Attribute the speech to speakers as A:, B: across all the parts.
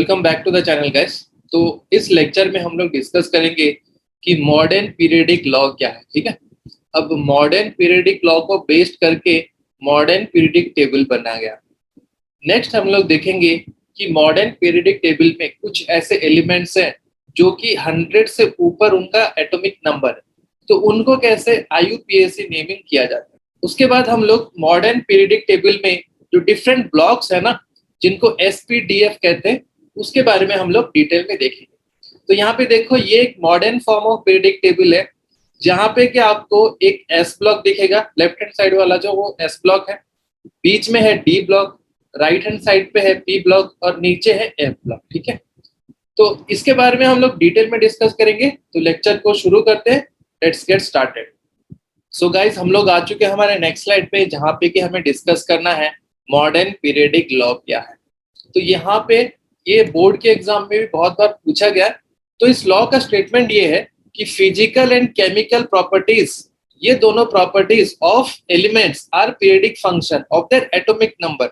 A: Welcome back to the channel guys. तो इस lecture में हम लोग डिस्कस करेंगे कि मॉडर्न पीरियडिक लॉ क्या है। ठीक है, अब मॉडर्न पीरियडिक लॉ को बेस्ड करके मॉडर्न पीरियडिक टेबल बनाया गया। नेक्स्ट हम लोग देखेंगे कि मॉडर्न पीरियडिक टेबल में कुछ ऐसे एलिमेंट्स हैं जो कि 100 से ऊपर उनका एटॉमिक नंबर है, तो उनको कैसे IUPAC नेमिंग किया जाता है। उसके बाद हम लोग मॉडर्न पीरियडिक टेबल में जो डिफरेंट ब्लॉक्स है ना, जिनको SPDF कहते हैं, उसके बारे में हम लोग डिटेल में देखेंगे। तो यहाँ पे देखो, ये एक modern form of periodic table है, जहाँ पे कि आपको एक S ब्लॉक दिखेगा, लेफ्ट हैंड साइड वाला जो वो S ब्लॉक है, बीच में है D block, right hand side पे है P ब्लॉक और नीचे है F ब्लॉक। ठीक है, तो इसके बारे में हम लोग डिटेल में डिस्कस करेंगे। तो लेक्चर को शुरू करते हैं, let's get started. So guys, हम लोग आ चुके हैं हमारे नेक्स्ट स्लाइड पे, जहाँ पे कि हमें डिस्कस करना है मॉडर्न पीरियडिक लॉ क्या है। तो यहाँ पे ये बोर्ड के एग्जाम में भी बहुत बार पूछा गया। तो इस लॉ का स्टेटमेंट ये है कि फिजिकल एंड केमिकल प्रॉपर्टीज, ये दोनों properties of elements are periodic function of their atomic number.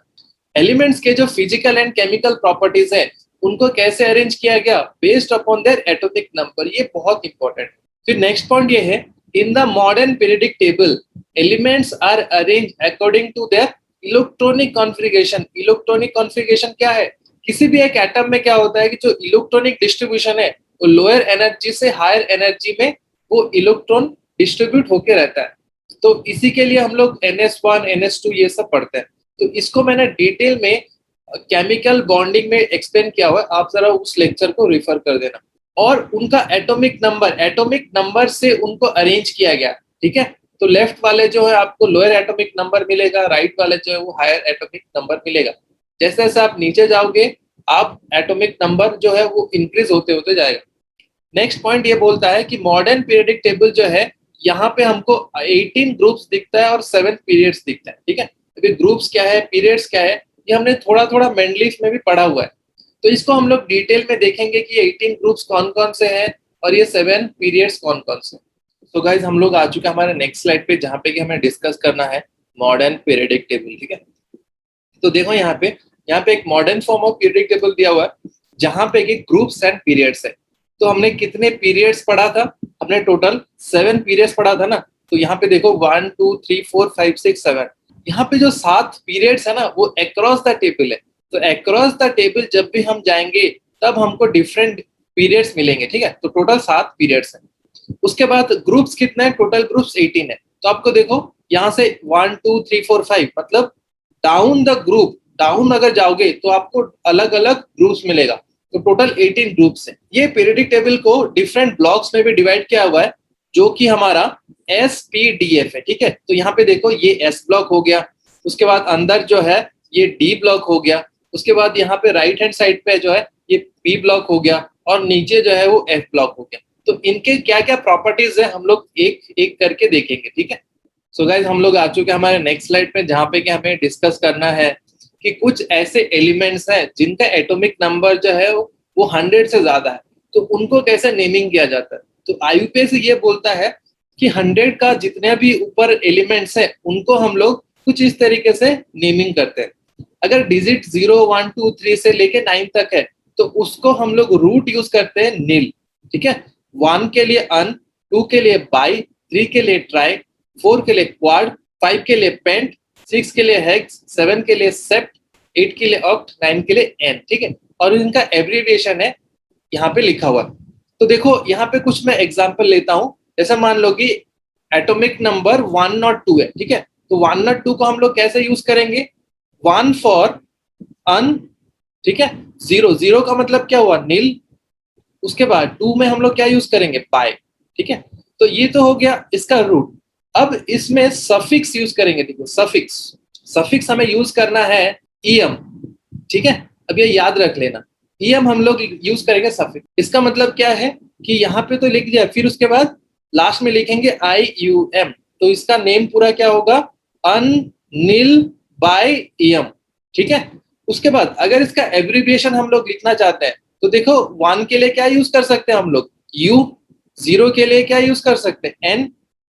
A: Elements के जो फिजिकल एंड केमिकल प्रॉपर्टीज है, उनको कैसे अरेंज किया गया based upon their atomic number, ये बहुत इंपॉर्टेंट है। फिर नेक्स्ट पॉइंट ये है, in the modern periodic table elements are arrange according to their electronic configuration. Electronic configuration क्या है? किसी भी एक एटम में क्या होता है कि जो इलेक्ट्रॉनिक डिस्ट्रीब्यूशन है, वो लोअर एनर्जी से हायर एनर्जी में वो इलेक्ट्रॉन डिस्ट्रीब्यूट होके रहता है। तो इसी के लिए हम लोग NS1 NS2 ये सब पढ़ते हैं। तो इसको मैंने डिटेल में केमिकल बॉन्डिंग में एक्सप्लेन किया हुआ है, आप जरा उस लेक्चर को रिफर कर देना। और उनका एटॉमिक नंबर से उनको अरेंज किया गया। ठीक है, तो लेफ्ट वाले जो है आपको लोअर एटॉमिक नंबर मिलेगा, राइट वाले जो है वो हायर एटॉमिक नंबर मिलेगा। जैसे जैसे आप नीचे जाओगे, आप एटॉमिक नंबर जो है वो इंक्रीज होते होते जाएगा। नेक्स्ट पॉइंट ये बोलता है कि मॉडर्न पीरियडिक टेबल जो है, यहाँ पे हमको 18 ग्रुप्स दिखता है और 7 पीरियड्स दिखता है। ठीक है, अभी ग्रुप्स क्या है, पीरियड्स क्या है, ये हमने थोड़ा थोड़ा मेंडलीफ में भी पढ़ा हुआ है। तो इसको हम लोग डिटेल में देखेंगे कि 18 ग्रुप्स कौन कौन से हैं और ये 7 पीरियड्स कौन कौन से। तो गाइज, हम लोग आ चुके हैं हमारे नेक्स्ट स्लाइड पे, जहाँ पे कि हमें डिस्कस करना है मॉडर्न पीरियडिक टेबल। ठीक है, तो देखो यहाँ पे एक modern form of periodic table दिया हुआ है, जहाँ पे कि ग्रुप्स एंड पीरियड्स है। तो हमने कितने पीरियड्स पढ़ा था? हमने टोटल 7 पीरियड्स पढ़ा था ना। तो यहाँ पे देखो 1 2 3 4 5 6 7, यहाँ पे जो 7 पीरियड्स है ना, वो अक्रॉस द टेबल है। तो अक्रॉस द टेबल जब भी हम जाएंगे, तब हमको डिफरेंट पीरियड्स मिलेंगे। ठीक है, तो टोटल 7 पीरियड्स है। उसके बाद ग्रुप्स कितने हैं? टोटल ग्रुप्स 18 है। तो आपको देखो यहाँ से 1 2 3 4 5, मतलब डाउन द ग्रुप, डाउन अगर जाओगे तो आपको अलग अलग ग्रुप्स मिलेगा। तो टोटल 18 ग्रुप्स है। ये पीरियडिक टेबल को डिफरेंट ब्लॉक्स में भी डिवाइड किया हुआ है, जो कि हमारा SPDF है। ठीक है, तो यहाँ पे देखो ये S ब्लॉक हो गया, उसके बाद अंदर जो है ये D ब्लॉक हो गया, उसके बाद यहाँ पे राइट हैंड साइड पे जो है ये P ब्लॉक हो गया, और नीचे जो है वो F ब्लॉक हो गया। तो इनके क्या क्या प्रॉपर्टीज है हम लोग एक एक करके देखेंगे। ठीक है, सो गाइज, हम लोग आ चुके हैं हमारे नेक्स्ट स्लाइड पे, जहाँ पे कि हमें डिस्कस करना है कि कुछ ऐसे एलिमेंट्स हैं जिनका एटॉमिक नंबर जो है वो 100 से ज्यादा है, तो उनको कैसे नेमिंग किया जाता है। तो IUPAC ये बोलता है कि 100 का जितने भी ऊपर एलिमेंट्स हैं, उनको हम लोग कुछ इस तरीके से नेमिंग करते हैं। अगर डिजिट 0 1 2 3 से लेके 9 तक है, तो उसको हम लोग रूट यूज करते हैं नील। ठीक है, 1 के लिए अन, 2 के लिए बाई, 3 के लिए ट्राई, 4 के लिए क्वाड, 5 के लिए पेंट, 6 के लिए हेक्स, 7 के लिए सेप्ट, 8 के लिए ऑक्ट, 9 के लिए एन। ठीक है, और इनका एब्रिविएशन है यहाँ पे लिखा हुआ। तो देखो यहाँ पे कुछ मैं एग्जांपल लेता हूँ। जैसे मान लो कि एटॉमिक नंबर 1 और 2 है। ठीक है, तो 1 और 2 को हम लोग कैसे यूज करेंगे? 1 फॉर अन, ठीक है, 0 का मतलब क्या हुआ? नील। उसके बाद 2 में हम लोग क्या यूज करेंगे? बाय। ठीक है, तो ये तो हो गया इसका रूट। अब इसमें सफिक्स यूज करेंगे। देखो सफिक्स हमें यूज करना है ईएम। ठीक है, अब ये याद रख लेना, ईएम हम लोग यूज करेंगे सफिक्स। इसका मतलब क्या है कि यहाँ पे तो लिख दिया, फिर उसके बाद लास्ट में लिखेंगे IUM। तो इसका नेम पूरा क्या होगा? अन नील बाय ईएम। ठीक है, उसके बाद अगर इसका एब्रिविएशन हम लोग लिखना चाहते हैं, तो देखो 1 के लिए क्या यूज कर सकते हैं हम लोग? U, 0 के लिए क्या यूज कर सकते हैं? N,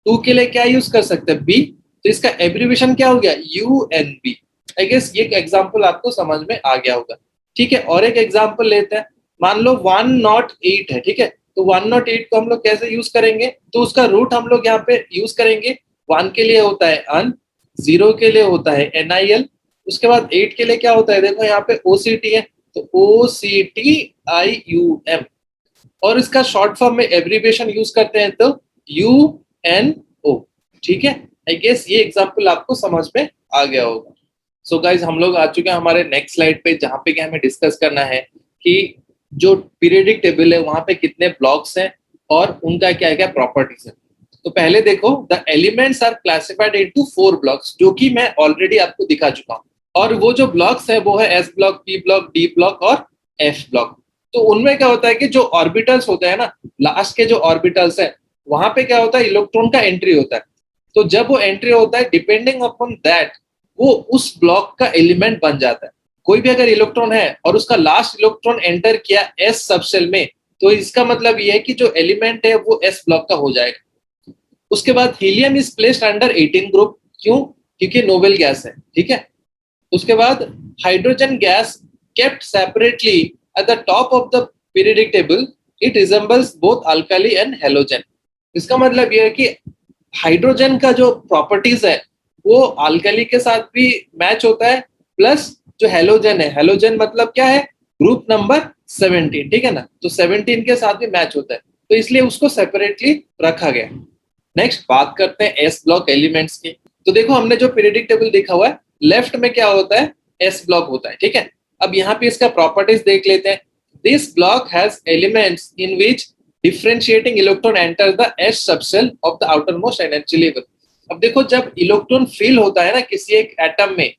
A: 2 के लिए क्या यूज कर सकते हैं? B। तो इसका एब्रिविएशन क्या हो गया? UNB। आई गेस ये एग्जांपल आपको समझ में आ गया होगा। ठीक है। और एक एग्जांपल लेते हैं, मान लो 108 है, ठीक है। तो 108 को हम लोग कैसे यूज करेंगे, तो उसका रूट हम लोग यहाँ पे यूज करेंगे। 1 के लिए होता है अन, 0 के लिए होता है NIL, उसके बाद 8 के लिए क्या होता है, देखो यहाँ पे OCT है, तो OCTIUM, और इसका शॉर्ट फॉर्म में एब्रीविएशन यूज करते हैं तो UNO। ठीक है, आई गेस ये एग्जांपल आपको समझ में आ गया होगा। सो गाइज हम लोग आ चुके हैं हमारे नेक्स्ट स्लाइड पे, जहाँ पे कि हमें डिस्कस करना है कि जो पीरियडिक टेबल है वहां पे कितने ब्लॉक्स हैं और उनका क्या क्या प्रॉपर्टीज है। तो पहले देखो, the elements are classified into 4 blocks, जो कि मैं ऑलरेडी आपको दिखा चुका हूँ। और वो जो ब्लॉक्स है वो है S block, P block, D block और F ब्लॉक। तो उनमें क्या होता है कि जो ऑर्बिटल्स होते हैं ना, लास्ट के जो ऑर्बिटल्स है वहां पे क्या होता है, इलेक्ट्रॉन का एंट्री होता है। तो जब वो एंट्री होता है, डिपेंडिंग अपॉन दैट वो उस ब्लॉक का एलिमेंट बन जाता है। कोई भी अगर इलेक्ट्रॉन है और उसका लास्ट इलेक्ट्रॉन एंटर किया S सबसेल में, तो इसका मतलब ये है कि जो एलिमेंट है वो S ब्लॉक का हो जाएगा। उसके बाद helium is placed under 18 group, क्यों, क्योंकि नोबेल गैस है, ठीक है। उसके बाद hydrogen gas kept separately at the top of the periodic table, it resembles both alkali and halogen. इसका मतलब यह है कि हाइड्रोजन का जो प्रॉपर्टीज है वो अल्काली के साथ भी मैच होता है, प्लस जो हेलोजन है, हेलोजन मतलब क्या है, ग्रुप नंबर 17, ठीक है ना, तो 17 के साथ भी मैच होता है, तो इसलिए उसको सेपरेटली रखा गया। नेक्स्ट बात करते हैं एस ब्लॉक एलिमेंट्स की। तो देखो हमने जो पीरियडिक टेबल देखा हुआ है, लेफ्ट में क्या होता है, एस ब्लॉक होता है, ठीक है। अब यहाँ पे इसका प्रॉपर्टीज देख लेते हैं। This block has elements in which differentiating electron enter the S subshell of the outermost energy level. अब देखो जब इलेक्ट्रॉन फिल होता है ना किसी एक एटम में,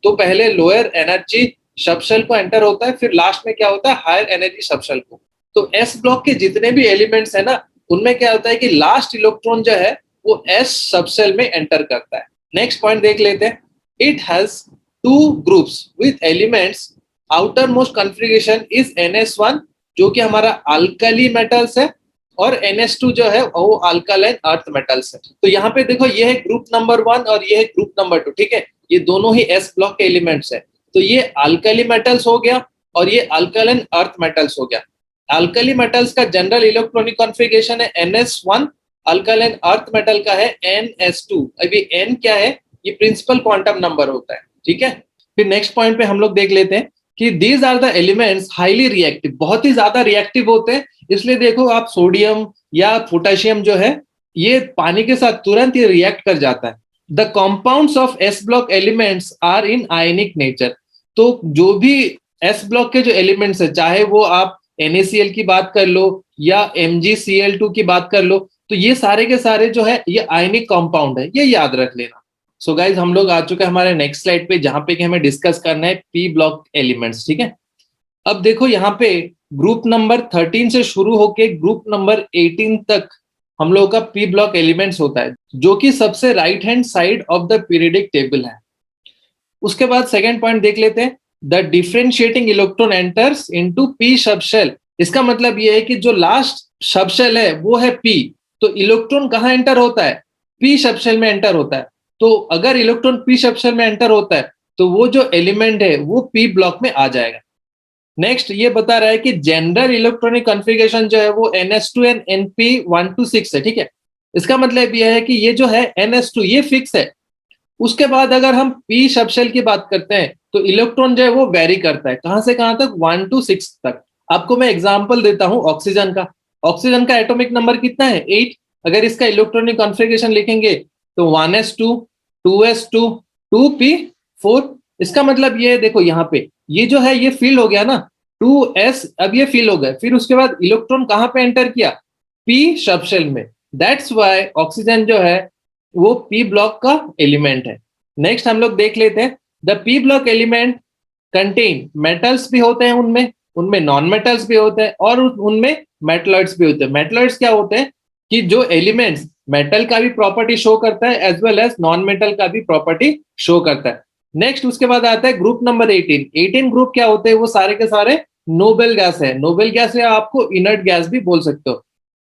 A: तो पहले लोअर एनर्जी सबसेल को एंटर होता है, फिर लास्ट में क्या होता है, हायर एनर्जी सबसेल को। तो एस ब्लॉक के जितने भी एलिमेंट्स है ना, उनमें क्या होता है कि लास्ट इलेक्ट्रॉन जो है वो एस सबसेल में एंटर करता है। नेक्स्ट पॉइंट देख लेते हैं। It has 2 groups with elements, outer most configuration is NS1, जो कि हमारा अल्कली मेटल्स है, और NS2 जो है वो अल्कालाइन अर्थ मेटल्स है। तो यहाँ पे देखो ये है ग्रुप नंबर 1 और ये है ग्रुप नंबर 2, ठीक है। ये दोनों ही एस ब्लॉक के एलिमेंट्स है। तो ये अल्कली मेटल्स हो गया और ये अल्कालाइन अर्थ मेटल्स हो गया। अल्कली मेटल्स का जनरल इलेक्ट्रॉनिक कॉन्फ़िगरेशन है NS1, अल्कालाइन अर्थ मेटल का है NS2। अभी N क्या है, ये प्रिंसिपल क्वांटम नंबर होता है, ठीक है। फिर नेक्स्ट पॉइंट पे हम लोग देख लेते हैं कि these are the elements highly reactive, बहुत ही ज्यादा रिएक्टिव होते हैं। इसलिए देखो आप सोडियम या पोटेशियम जो है ये पानी के साथ तुरंत ही रिएक्ट कर जाता है। The compounds of s block elements are in ionic nature. तो जो भी एस ब्लॉक के जो एलिमेंट्स है, चाहे वो आप NaCl की बात कर लो या MgCl2 की बात कर लो, तो ये सारे के सारे जो है ये आयनिक कंपाउंड है, ये याद रख लेना। सो गाइज हम लोग आ चुके हैं हमारे नेक्स्ट स्लाइड पे, जहां पे कि हमें डिस्कस करना है पी ब्लॉक एलिमेंट्स, ठीक है। अब देखो यहाँ पे ग्रुप नंबर 13 से शुरू होके ग्रुप नंबर 18 तक हम लोगों का पी ब्लॉक एलिमेंट्स होता है, जो कि सबसे right hand side of the periodic table है। उसके बाद सेकेंड पॉइंट देख लेते हैं। The differentiating electron enters into P subshell. इसका मतलब यह है कि जो लास्ट सबशेल है वो है पी, तो इलेक्ट्रॉन कहाँ एंटर होता है, पी सबशेल में एंटर होता है। तो अगर इलेक्ट्रॉन पी सबशेल में एंटर होता है तो वो जो एलिमेंट है वो पी ब्लॉक में आ जाएगा। नेक्स्ट ये बता रहा है कि जनरल इलेक्ट्रॉनिक कॉन्फ़िगरेशन जो है वो NS2 एंड NP126 है, ठीक है। इसका मतलब यह है कि ये जो है NS2 ये फिक्स है। उसके बाद अगर हम पी सबशेल की बात करते हैं तो इलेक्ट्रॉन जो है वो वेरी करता है, कहां से कहां तक, 1 to 6 तक। आपको मैं एग्जांपल देता हूं ऑक्सीजन का। ऑक्सीजन का एटॉमिक नंबर कितना है, 8। अगर इसका इलेक्ट्रॉनिक कॉन्फ़िगरेशन लिखेंगे तो 1s2 2s2 2p4। इसका मतलब ये देखो यहाँ पे ये जो है ये फिल हो गया ना 2s, अब ये फिल हो गया, फिर उसके बाद इलेक्ट्रॉन कहां पे एंटर किया, पी सबशेल में। दैट्स वाई ऑक्सीजन जो है वो पी ब्लॉक का एलिमेंट है। नेक्स्ट हम लोग देख लेते हैं। The P block element contain metals भी होते हैं, उनमें उनमें नॉन मेटल्स भी होते हैं और उनमें मेटलॉइड्स भी होते हैं। मेटलॉइड्स क्या होते हैं कि जो एलिमेंट्स मेटल का भी प्रॉपर्टी शो करता है as well as non metal का भी प्रॉपर्टी शो करता है। नेक्स्ट उसके बाद आता है ग्रुप नंबर 18। 18 ग्रुप क्या होते हैं, वो सारे के सारे नोबेल गैस है। नोबेल गैस या आपको इनर्ट गैस भी बोल सकते हो।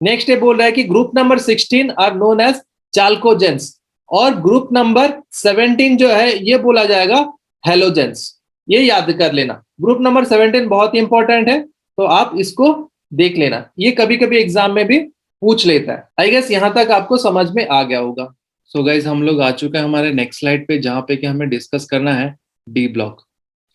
A: नेक्स्ट ये बोल रहा है कि group number 16 are known as chalcogens, और ग्रुप नंबर 17 जो है ये बोला जाएगा हेलोजेंस। ये याद कर लेना। ग्रुप नंबर 17 बहुत ही इंपॉर्टेंट है, तो आप इसको देख लेना, ये कभी कभी एग्जाम में भी पूछ लेता है। आई गेस यहाँ तक आपको समझ में आ गया होगा। सो गाइज हम लोग आ चुके हैं हमारे नेक्स्ट स्लाइड पे, जहाँ पे कि हमें डिस्कस करना है डी ब्लॉक।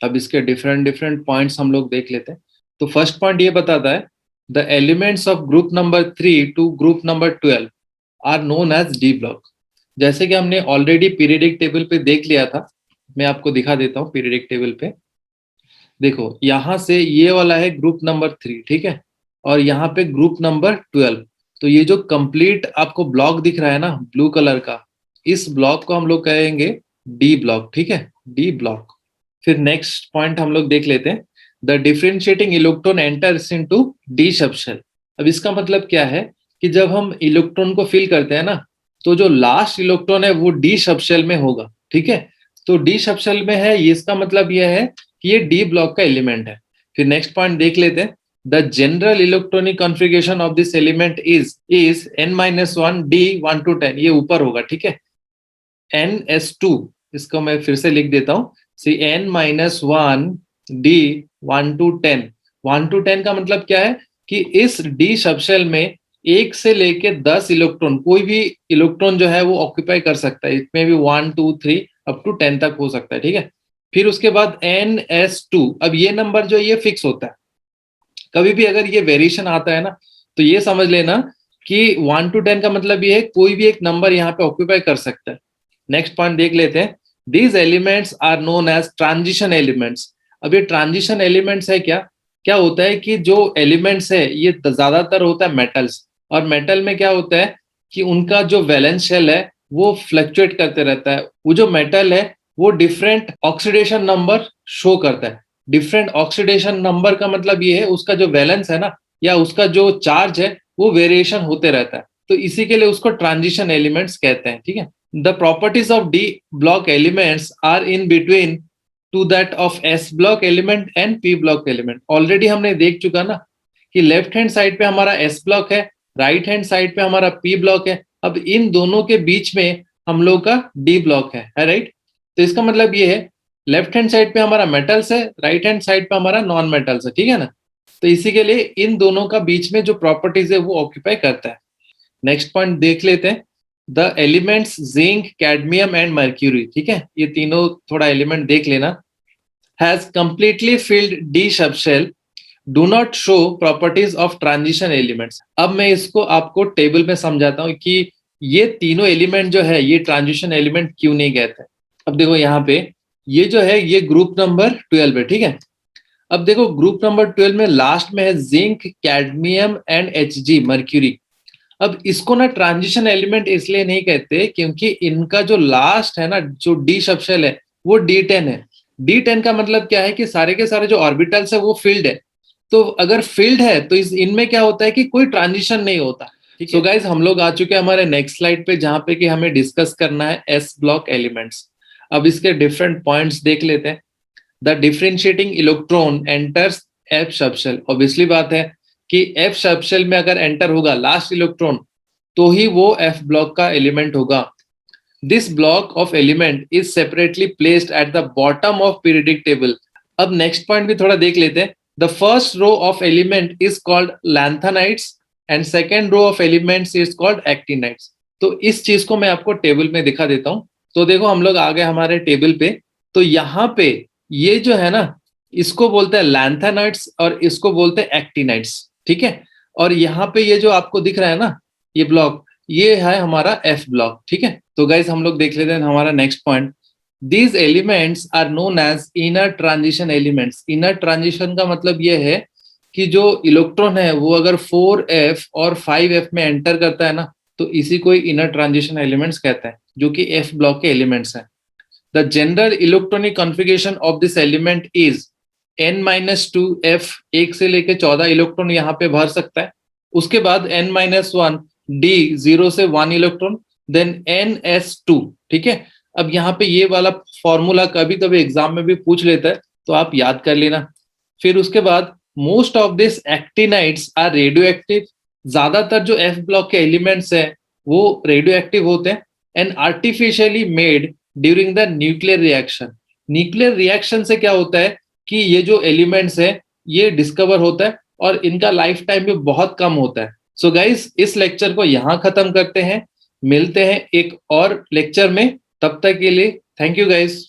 A: अब इसके डिफरेंट डिफरेंट पॉइंट्स हम लोग देख लेते हैं। तो फर्स्ट पॉइंट ये बताता है the elements of group number 3 to group number 12 are known as d block. जैसे कि हमने ऑलरेडी पीरियडिक टेबल पे देख लिया था, मैं आपको दिखा देता हूँ पीरियडिक टेबल पे। देखो यहाँ से ये वाला है ग्रुप नंबर 3, ठीक है, और यहाँ पे ग्रुप नंबर 12। तो ये जो कंप्लीट आपको ब्लॉक दिख रहा है ना ब्लू कलर का, इस ब्लॉक को हम लोग कहेंगे डी ब्लॉक, ठीक है, डी ब्लॉक। फिर नेक्स्ट पॉइंट हम लोग देख लेते हैं, the differentiating electron enters into D subshell. अब इसका मतलब क्या है कि जब हम इलेक्ट्रॉन को फिल करते हैं ना, तो जो लास्ट इलेक्ट्रॉन है वो डी सबशेल में होगा, ठीक है। तो डी सबशेल में है, ये इसका मतलब यह है कि ये डी ब्लॉक का एलिमेंट है। फिर नेक्स्ट पॉइंट देख लेते हैं, the general electronic configuration of this element is n-1 d 1 to 10, ये ऊपर होगा, ठीक है, ns2। इसको मैं फिर से लिख देता हूँ, सी n-1 d 1 to 10। 1 to 10 का मतलब क्या है कि इस डी सबशेल में 1 से लेके 10 इलेक्ट्रॉन, कोई भी इलेक्ट्रॉन जो है वो ऑक्यूपाई कर सकता है, इसमें भी 1 2 3 अप टू 10 तक हो सकता है, ठीक है। फिर उसके बाद ns2, अब ये नंबर जो ये फिक्स होता है, कभी भी अगर ये वेरिएशन आता है ना, तो ये समझ लेना कि 1 to 10 का मतलब ये है कोई भी एक नंबर यहाँ पे ऑक्यूपाई कर सकता है। नेक्स्ट पॉइंट देख लेते हैं, these elements are known as transition elements. अब ये ट्रांजिशन एलिमेंट्स है क्या, क्या होता है कि जो एलिमेंट्स है ये ज्यादातर होता है मेटल्स, और मेटल में क्या होता है कि उनका जो वैलेंस शेल है वो फ्लक्चुएट करते रहता है। वो जो मेटल है वो डिफरेंट ऑक्सीडेशन नंबर शो करता है। डिफरेंट ऑक्सीडेशन नंबर का मतलब ये है उसका जो वैलेंस है ना, या उसका जो चार्ज है वो वेरिएशन होते रहता है, तो इसी के लिए उसको ट्रांजिशन एलिमेंट्स कहते हैं, ठीक है। The properties of d block elements are in between to that of s block element and p block element. Already हमने देख चुका ना कि लेफ्ट हैंड साइड पे हमारा एस ब्लॉक है, राइट हैंड साइड पे हमारा पी ब्लॉक है। अब इन दोनों के बीच में हम लोग का डी ब्लॉक है राइट। तो इसका मतलब ये है लेफ्ट हैंड साइड पे हमारा मेटल्स है, राइट हैंड साइड पे हमारा नॉन मेटल्स है, ठीक है ना। तो इसी के लिए इन दोनों का बीच में जो प्रॉपर्टीज है वो ऑक्यूपाई करता है। नेक्स्ट पॉइंट देख लेते हैं, the elements zinc cadmium and mercury, ठीक है, ये तीनों थोड़ा एलिमेंट देख लेना, has completely filled D subshell, do not show properties of transition elements. अब मैं इसको आपको टेबल में समझाता हूँ कि ये तीनों एलिमेंट जो है ये ट्रांजिशन एलिमेंट क्यों नहीं कहते। अब देखो यहाँ पे ये जो है ये ग्रुप नंबर 12 है, ठीक है। अब देखो ग्रुप नंबर 12 में लास्ट में है zinc cadmium and Hg mercury. अब इसको ना ट्रांजिशन एलिमेंट इसलिए नहीं कहते क्योंकि इनका जो लास्ट है ना जो डी सबशेल है वो D10 है। D10 का मतलब क्या है कि सारे के सारे जो ऑर्बिटल्स है वो फील्ड है। तो अगर फील्ड है तो इनमें क्या होता है कि कोई ट्रांजिशन नहीं होता। सो गाइज हम लोग आ चुके हैं हमारे नेक्स्ट स्लाइड पे, जहां पे कि हमें डिस्कस करना है एस ब्लॉक एलिमेंट्स। अब इसके डिफरेंट पॉइंट्स देख लेते हैं। The differentiating electron enters F subshell. Obviously बात है कि एफ सबशेल में अगर एंटर होगा लास्ट इलेक्ट्रॉन तो ही वो एफ ब्लॉक का एलिमेंट होगा। This block of element is separately placed at the bottom of periodic table. अब नेक्स्ट पॉइंट भी थोड़ा देख लेते हैं। The first row of element is called lanthanides and second row of elements is called actinides. तो इस चीज को मैं आपको टेबल में दिखा देता हूं। तो देखो हम लोग आ गए हमारे टेबल पे, तो यहाँ पे ये जो है ना इसको बोलते हैं लैंथेनाइट्स और इसको बोलते हैं एक्टिनाइट्स, ठीक है। और यहाँ पे ये जो आपको दिख रहा है ना ये ब्लॉक, ये है हमारा एफ ब्लॉक, ठीक है। तो गाइज हम लोग देख लेते हैं हमारा next point. These elements are known as inner transition elements. Inner transition का मतलब ये है कि जो इलेक्ट्रॉन है वो अगर 4f और 5f में एंटर करता है ना तो इसी को इनर ट्रांजिशन एलिमेंट्स कहते हैं, जो कि एफ ब्लॉक के एलिमेंट्स हैं। The general electronic configuration of this element is n-2f, 1 से लेके 14 इलेक्ट्रॉन यहाँ पे भर सकता है। उसके बाद n-1 d 0 से 1 इलेक्ट्रॉन, देन ns2, ठीक है। अब यहाँ पे ये वाला फॉर्मूला कभी कभी एग्जाम में भी पूछ लेता है तो आप याद कर लेना। फिर उसके बाद most of this actinides are radioactive. ज्यादातर जो एफ ब्लॉक के एलिमेंट्स हैं वो रेडियो एक्टिव होते हैं and artificially made during the nuclear reaction. Nuclear reaction से क्या होता है कि ये जो एलिमेंट्स है ये डिस्कवर होता है और इनका लाइफ टाइम भी बहुत कम होता है। सो गाइस, इस लेक्चर को यहाँ खत्म करते हैं, मिलते हैं एक और लेक्चर में, तब तक के लिए थैंक यू गाइस।